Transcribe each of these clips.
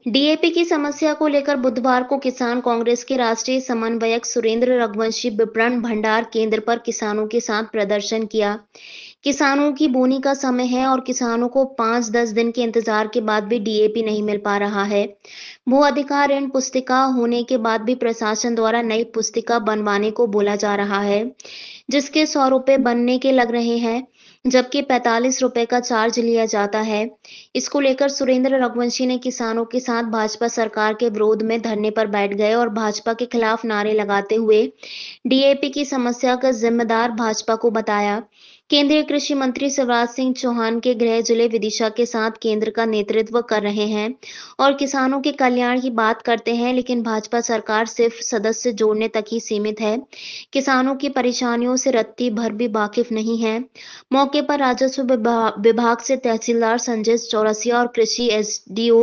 DAP की समस्या को लेकर बुधवार को किसान कांग्रेस के राष्ट्रीय समन्वयक सुरेंद्र रघुवंशी विपणन भंडार केंद्र पर किसानों के साथ प्रदर्शन किया। किसानों की बोनी का समय है और किसानों को 5-10 दिन के इंतजार के बाद भी डीएपी नहीं मिल पा रहा है। भू अधिकार ऋण पुस्तिका होने के बाद भी प्रशासन द्वारा नई पुस्तिका बनवाने को बोला जा रहा है, जिसके 100 रुपए बनने के लग रहे हैं, जबकि 45 रुपए का चार्ज लिया जाता है। इसको लेकर सुरेंद्र रघुवंशी ने किसानों के साथ भाजपा सरकार के विरोध में धरने पर बैठ गए और भाजपा के खिलाफ नारे लगाते हुए डीएपी की समस्या का जिम्मेदार भाजपा को बताया। केंद्रीय कृषि मंत्री शिवराज सिंह चौहान के गृह जिले विदिशा के साथ केंद्र का नेतृत्व कर रहे हैं और किसानों के कल्याण की बात करते हैं, लेकिन भाजपा सरकार सिर्फ सदस्य जोड़ने तक ही सीमित है। किसानों की परेशानियों से रत्ती भर भी वाकिफ नहीं है। मौके पर राजस्व विभाग से तहसीलदार संजय चौरसिया और कृषि एसडीओ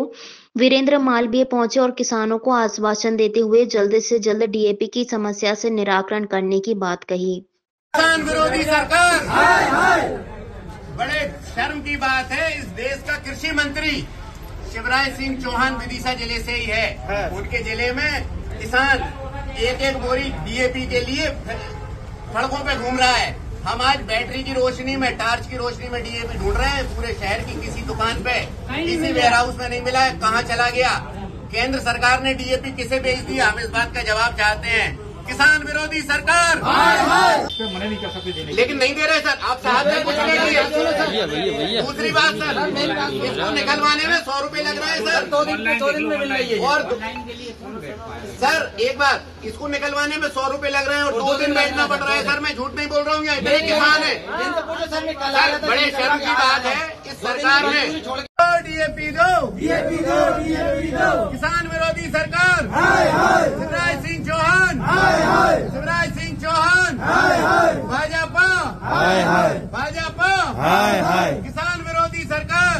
वीरेंद्र मालवीय पहुंचे और किसानों को आश्वासन देते हुए जल्द से जल्द डीएपी की समस्या से निराकरण करने की बात कही। किसान विरोधी सरकार, हाय हाय। बड़े शर्म की बात है, इस देश का कृषि मंत्री शिवराज सिंह चौहान विदिशा जिले से ही है। उनके जिले में किसान एक एक बोरी डीएपी के लिए सड़कों पे घूम रहा है। हम आज बैटरी की रोशनी में, टार्च की रोशनी में डीएपी ढूंढ रहे हैं। पूरे शहर की किसी दुकान पे, किसी वेयर हाउस में नहीं मिला है। कहाँ चला गया? केंद्र सरकार ने डीएपी किसे भेज दिया? हम इस बात का जवाब चाहते हैं। किसान विरोधी सरकार, मना नहीं कर सकते, लेकिन नहीं दे रहे सर। आप साहब ने कुछ नहीं दिया। दूसरी बात सर, इसको निकलवाने में 100 रुपए लग रहे हैं सर। 2 दिन में मिल रही है। और सर एक बात, इसको निकलवाने में 100 रुपए लग रहे हैं और 2 दिन बैठना पड़ रहा है सर। मैं झूठ नहीं बोल रहा हूँ, यहाँ इतने किसान है। बड़े शर्म की बात है, इस सरकार ने डीएपी दो, डीएपी दो, डीएपी दो। किसान विरोधी सरकार, शिवराज सिंह चौहान, शिवराज सिंह चौहान, भाजपा, भाजपा, किसान विरोधी सरकार,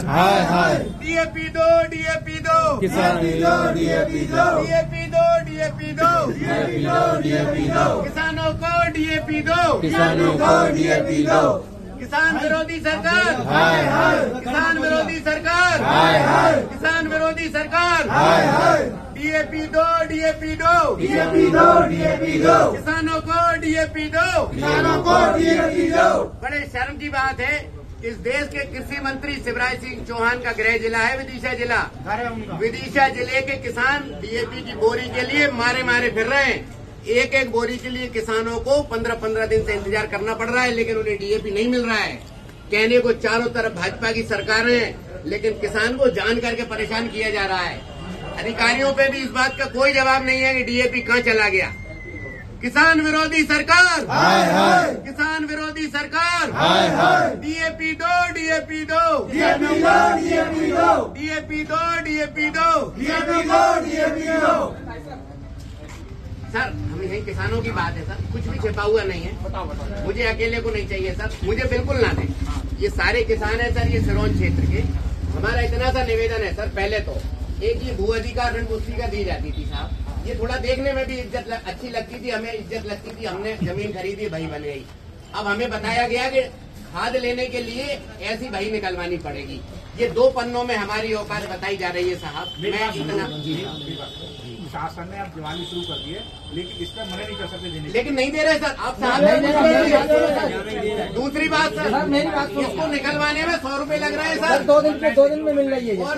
डीएपी दो, डीएपी दो, डीएपी दो, डीएपी दो, डीएपी दो, डीएपी दो, डीएपी दो, डीएपी दो। किसानों को डीएपी दो, किसानों को डीएपी दो। किसान विरोधी सरकार, किसान विरोधी सरकार, किसान विरोधी सरकार, डीएपी दो, डीएपी दो, डीएपी दो, डीएपी दो। किसानों को डीएपी दो, किसानों को डीएपी दो। बड़े शर्म की बात है, इस देश के कृषि मंत्री शिवराज सिंह चौहान का गृह जिला है विदिशा जिला। विदिशा जिले के किसान डीएपी की बोरी के लिए मारे मारे फिर रहे हैं। एक एक बोरी के लिए किसानों को 15-15 दिन से इंतजार करना पड़ रहा है, लेकिन उन्हें डीएपी नहीं मिल रहा है। कहने को चारों तरफ भाजपा की सरकार है, लेकिन किसान को जान करके परेशान किया जा रहा है। अधिकारियों पे भी इस बात का कोई जवाब नहीं है कि डीएपी कहाँ चला गया। किसान विरोधी सरकार, किसान विरोधी सरकार, डीएपी दो, डीएपी दो, डीएपी दो, डीएपी दो, डीएपी दो, डीएपी दो, डीएपी दो, डीएपी दो। सर हम यही किसानों की बात है सर, कुछ भी छिपा हुआ नहीं है। मुझे अकेले को नहीं चाहिए सर, मुझे बिल्कुल ना दें। ये सारे किसान हैं सर, ये सिरोंज क्षेत्र के। हमारा इतना सा निवेदन है सर, पहले तो एक ये भू अधिकार ऋण पुस्तिका दी जाती थी साहब, ये थोड़ा देखने में भी इज्जत अच्छी लगती थी, हमें इज्जत लगती थी। हमने जमीन खरीदी, भई बन गई। अब हमें बताया गया कि खाद लेने के लिए ऐसी भई निकलवानी पड़ेगी। ये 2 पन्नों में हमारी औकात बताई जा रही है साहब। मैं इतना शासन ने अब दिवाली शुरू कर दी है, लेकिन इस पर मना नहीं कर सकते देने, लेकिन नहीं दे रहे सर। आप साहब दूसरी बात सर, इसको निकलवाने में 100 रुपए लग रहे हैं सर। 2 दिन में मिल रही है। और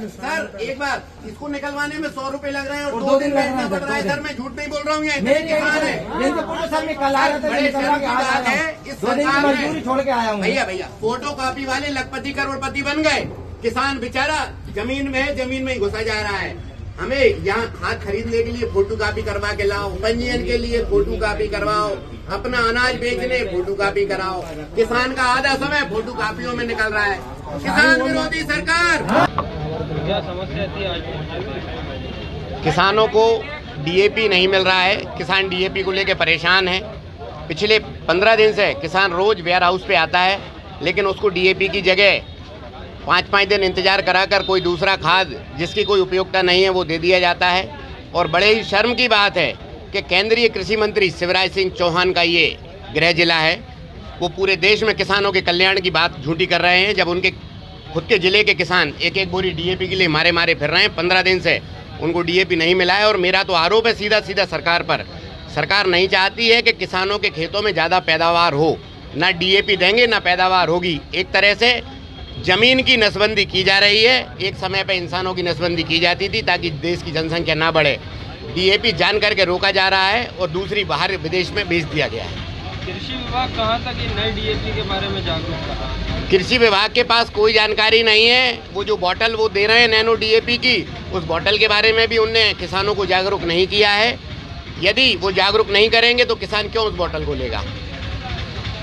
सर एक बार, इसको निकलवाने में 100 रुपए लग रहे हैं और 2 दिन बैठना पड़ रहा है सर। मैं झूठ नहीं बोल रहा हूँ, यहाँ इतने किसान है। बड़े शर्म की बात है, इस सरकार ने छोड़ के आया हूँ। भैया फोटो कॉपी वाले लखपति करोड़पति बन गए, किसान बेचारा जमीन में है, जमीन में ही घुसा जा रहा है। हमें यहाँ खाद खरीदने के लिए फोटो कॉपी करवा के लाओ, पंजीयन के लिए फोटो कॉपी करवाओ, अपना अनाज बेचने फोटो कॉपी कराओ। किसान का आधा समय फोटो कॉपियों में निकल रहा है। किसान विरोधी सरकार, क्या समस्या थी आज? किसानों को डीएपी नहीं मिल रहा है। किसान डीएपी को लेकर परेशान है। पिछले 15 दिन से किसान रोज वेयर हाउस पे आता है, लेकिन उसको डीएपी की जगह 5-5 दिन इंतजार कराकर कोई दूसरा खाद जिसकी कोई उपयोगिता नहीं है वो दे दिया जाता है। और बड़े ही शर्म की बात है कि केंद्रीय कृषि मंत्री शिवराज सिंह चौहान का ये गृह जिला है, वो पूरे देश में किसानों के कल्याण की बात झूठी कर रहे हैं, जब उनके खुद के जिले के किसान एक एक बोरी डीएपी के लिए मारे मारे फिर रहे हैं। 15 दिन से उनको डीएपी नहीं मिला है और मेरा तो आरोप है सीधा सीधा सरकार पर। सरकार नहीं चाहती है कि किसानों के खेतों में ज़्यादा पैदावार हो, ना डीएपी देंगे ना पैदावार होगी। एक तरह से ज़मीन की नसबंदी की जा रही है। एक समय पर इंसानों की नसबंदी की जाती थी ताकि देश की जनसंख्या ना बढ़े। डीएपी जान करके रोका जा रहा है और दूसरी बाहर विदेश में भेज दिया गया है। कृषि विभाग कहाँ तक ये नए डीएपी के बारे में जागरूक कर रहा है? कृषि विभाग के पास कोई जानकारी नहीं है। वो जो बोतल वो दे रहे हैं नैनो डीएपी की, उस बोतल के बारे में भी उनने किसानों को जागरूक नहीं किया है। यदि वो जागरूक नहीं करेंगे तो किसान क्यों उस बोतल को लेगा।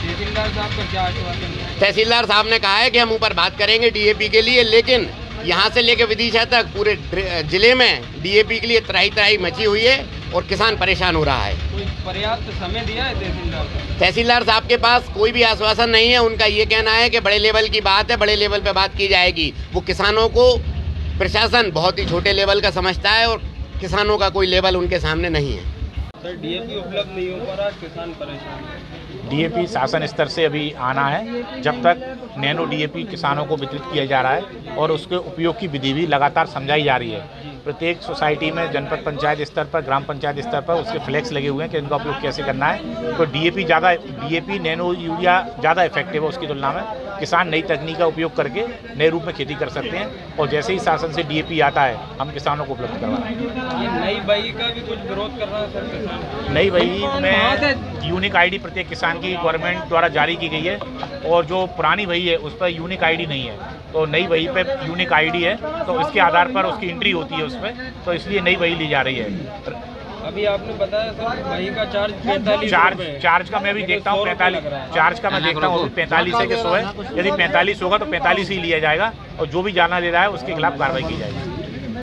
तहसीलदार साहब का क्या आश्वासन है? तहसीलदार साहब ने कहा है कि हम ऊपर बात करेंगे डीएपी के लिए, लेकिन यहाँ से लेकर विदिशा तक पूरे जिले में डीएपी के लिए त्राही त्राही मची हुई है और किसान परेशान हो रहा है। कोई पर्याप्त समय दिया है तहसीलदार साहब? तहसीलदार साहब के पास कोई भी आश्वासन नहीं है। उनका ये कहना है कि बड़े लेवल की बात है, बड़े लेवल पे बात की जाएगी। वो किसानों को प्रशासन बहुत ही छोटे लेवल का समझता है और किसानों का कोई लेवल उनके सामने नहीं है। सर, डीएपी उपलब्ध नहीं हो पा रहा, किसान परेशान है। डीएपी शासन स्तर से अभी आना है। जब तक नैनो डीएपी किसानों को वितरित किया जा रहा है और उसके उपयोग की विधि भी लगातार समझाई जा रही है। प्रत्येक सोसाइटी में जनपद पंचायत स्तर पर, ग्राम पंचायत स्तर पर उसके फ्लैक्स लगे हुए हैं कि इनका उपयोग कैसे करना है। तो डीएपी नैनो यूरिया ज़्यादा इफेक्टिव है उसकी तुलना में। किसान नई तकनीक का उपयोग करके नए रूप में खेती कर सकते हैं और जैसे ही शासन से डीएपी आता है हम किसानों को उपलब्ध करवाएंगे। ये नई बही का भी कुछ विरोध कर रहा है सर किसान? नई बही में यूनिक आईडी प्रत्येक किसान की गवर्नमेंट द्वारा जारी की गई है और जो पुरानी बही है उस पर यूनिक आईडी नहीं है। तो नई बही पे यूनिक आईडी है, तो इसके आधार पर उसकी एंट्री होती है उसमें, तो इसलिए नई बही ली जा रही है। अभी आपने बताया सर बही का चार्ज 45 चार्ज का मैं भी देखता हूँ 45। चार्ज का मैं देखता हूँ 45 है कि 100 है। यदि 45 होगा तो 45 ही लिया जाएगा और जो भी जाना ले रहा है उसके खिलाफ कार्रवाई की जाएगी।